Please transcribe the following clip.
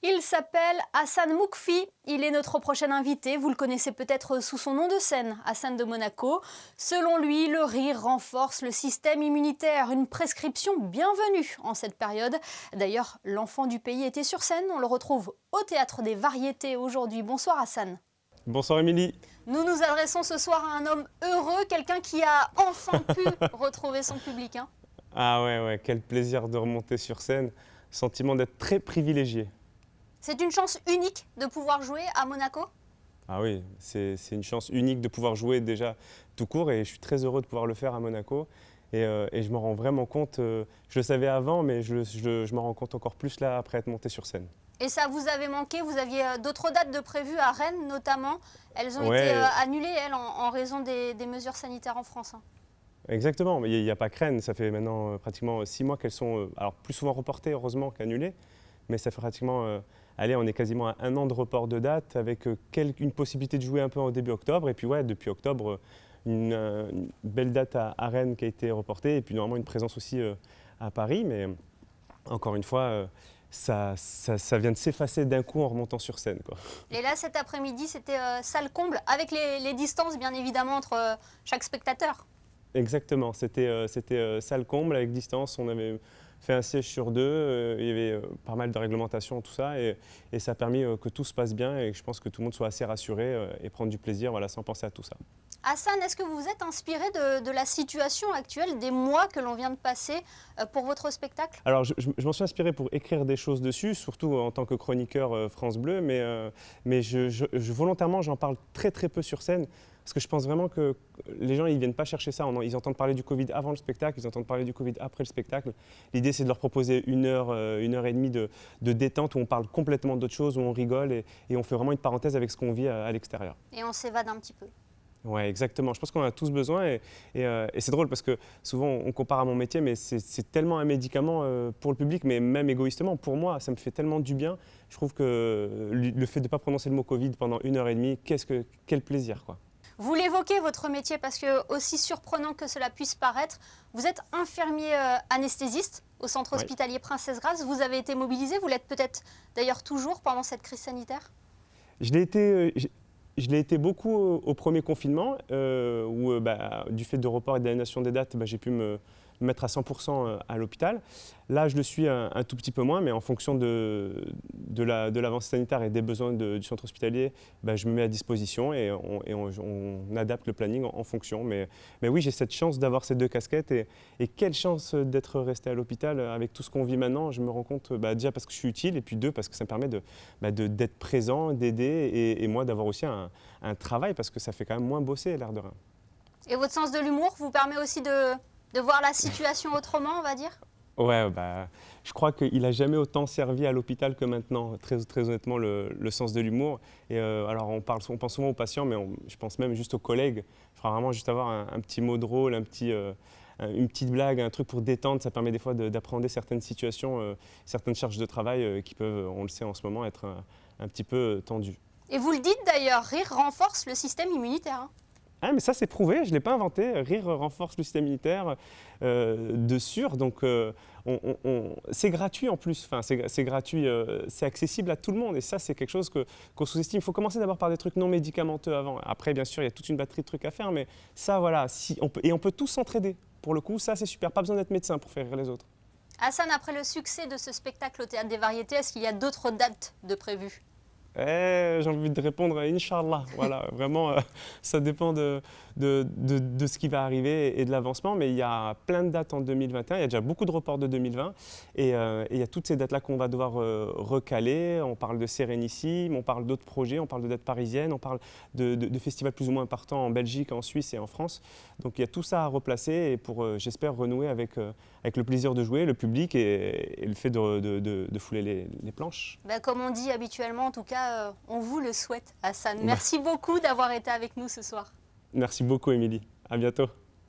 Il s'appelle Hassan Moukfi, il est notre prochain invité, vous le connaissez peut-être sous son nom de scène, Hassan de Monaco. Selon lui, le rire renforce le système immunitaire, une prescription bienvenue en cette période. D'ailleurs, l'enfant du pays était sur scène, on le retrouve au Théâtre des Variétés aujourd'hui. Bonsoir Hassan. Bonsoir Émilie. Nous nous adressons ce soir à un homme heureux, quelqu'un qui a enfin pu retrouver son public. Ah ouais, quel plaisir de remonter sur scène, sentiment d'être très privilégié. C'est une chance unique de pouvoir jouer à Monaco? Ah oui, c'est une chance unique de pouvoir jouer déjà tout court et je suis très heureux de pouvoir le faire à Monaco. Et je m'en rends vraiment compte, je le savais avant, mais je m'en rends compte encore plus là après être monté sur scène. Et ça vous avait manqué? Vous aviez d'autres dates de prévues à Rennes notamment. Elles ont Ouais. été annulées, elles, en raison des mesures sanitaires en France. Exactement, mais il n'y a pas que Rennes, ça fait maintenant pratiquement 6 mois qu'elles sont alors plus souvent reportées heureusement qu'annulées, mais ça fait pratiquement, allez, on est quasiment à 1 an de report de date avec une possibilité de jouer un peu en début octobre, et puis ouais, depuis octobre, une belle date à Rennes qui a été reportée, et puis normalement une présence aussi à Paris, mais encore une fois, ça vient de s'effacer d'un coup en remontant sur scène, quoi. Et là, cet après-midi, c'était salle comble, avec les distances bien évidemment entre chaque spectateur. Exactement, c'était salle comble avec distance, on avait fait un siège sur 2, il y avait pas mal de réglementations, tout ça, et ça a permis que tout se passe bien et que je pense que tout le monde soit assez rassuré et prendre du plaisir, voilà, sans penser à tout ça. Hassan, est-ce que vous vous êtes inspiré de la situation actuelle, des mois que l'on vient de passer pour votre spectacle? Alors je m'en suis inspiré pour écrire des choses dessus, surtout en tant que chroniqueur France Bleu, mais volontairement j'en parle très peu sur scène, parce que je pense vraiment que les gens ils viennent pas chercher ça, ils entendent parler du Covid avant le spectacle, ils entendent parler du Covid après le spectacle. L'idée c'est de leur proposer 1 heure, 1 heure et demie de détente où on parle complètement d'autre chose, où on rigole et on fait vraiment une parenthèse avec ce qu'on vit à l'extérieur. Et on s'évade un petit peu. Ouais, exactement. Je pense qu'on en a tous besoin et c'est drôle parce que souvent on compare à mon métier, mais c'est tellement un médicament pour le public, mais même égoïstement pour moi, ça me fait tellement du bien. Je trouve que le fait de ne pas prononcer le mot Covid pendant 1 heure et demie, quel plaisir, quoi. Vous l'évoquez, votre métier, parce que, aussi surprenant que cela puisse paraître, vous êtes infirmier anesthésiste au centre hospitalier Princesse Grace. Vous avez été mobilisé, vous l'êtes peut-être d'ailleurs toujours pendant cette crise sanitaire? Je l'ai été beaucoup au premier confinement, où du fait de report et d'annulation des dates, j'ai pu me mettre à 100% à l'hôpital. Là, je le suis un tout petit peu moins, mais en fonction de l'avancée sanitaire et des besoins du centre hospitalier, je me mets à disposition et on adapte le planning en fonction. Mais oui, j'ai cette chance d'avoir ces 2 casquettes et quelle chance d'être resté à l'hôpital avec tout ce qu'on vit maintenant. Je me rends compte déjà parce que je suis utile et puis 2 parce que ça me permet d'être présent, d'aider et moi d'avoir aussi un travail parce que ça fait quand même moins bosser, l'air de rien. Et votre sens de l'humour vous permet aussi de voir la situation autrement, on va dire? Ouais, je crois qu'il n'a jamais autant servi à l'hôpital que maintenant, très honnêtement, le sens de l'humour. Et alors, on pense souvent aux patients, mais je pense même juste aux collègues. Il faudra vraiment juste avoir un petit mot drôle, une petite blague, un truc pour détendre. Ça permet des fois d'appréhender certaines situations, certaines charges de travail qui peuvent, on le sait en ce moment, être un petit peu tendues. Et vous le dites d'ailleurs, rire renforce le système immunitaire. Ah, mais ça, c'est prouvé, je ne l'ai pas inventé. Rire renforce le système immunitaire de sûr. Donc, c'est gratuit en plus. Enfin, c'est gratuit, c'est accessible à tout le monde. Et ça, c'est quelque chose qu'on sous-estime. Il faut commencer d'abord par des trucs non médicamenteux avant. Après, bien sûr, il y a toute une batterie de trucs à faire. Mais ça, voilà, on peut tous s'entraider. Pour le coup, ça, c'est super. Pas besoin d'être médecin pour faire rire les autres. Hassan, après le succès de ce spectacle au Théâtre des Variétés, est-ce qu'il y a d'autres dates de prévues? J'ai envie de répondre Inch'Allah. Voilà, vraiment, ça dépend de ce qui va arriver et de l'avancement. Mais il y a plein de dates en 2021. Il y a déjà beaucoup de reports de 2020. Et il y a toutes ces dates-là qu'on va devoir recaler. On parle de Sérénissime, on parle d'autres projets, on parle de dates parisiennes, on parle de festivals plus ou moins importants en Belgique, en Suisse et en France. Donc il y a tout ça à replacer et pour, j'espère, renouer avec le plaisir de jouer, le public et le fait de fouler les planches. Comme on dit habituellement, en tout cas, on vous le souhaite, Hassan. Merci beaucoup d'avoir été avec nous ce soir. Merci beaucoup, Émilie. À bientôt.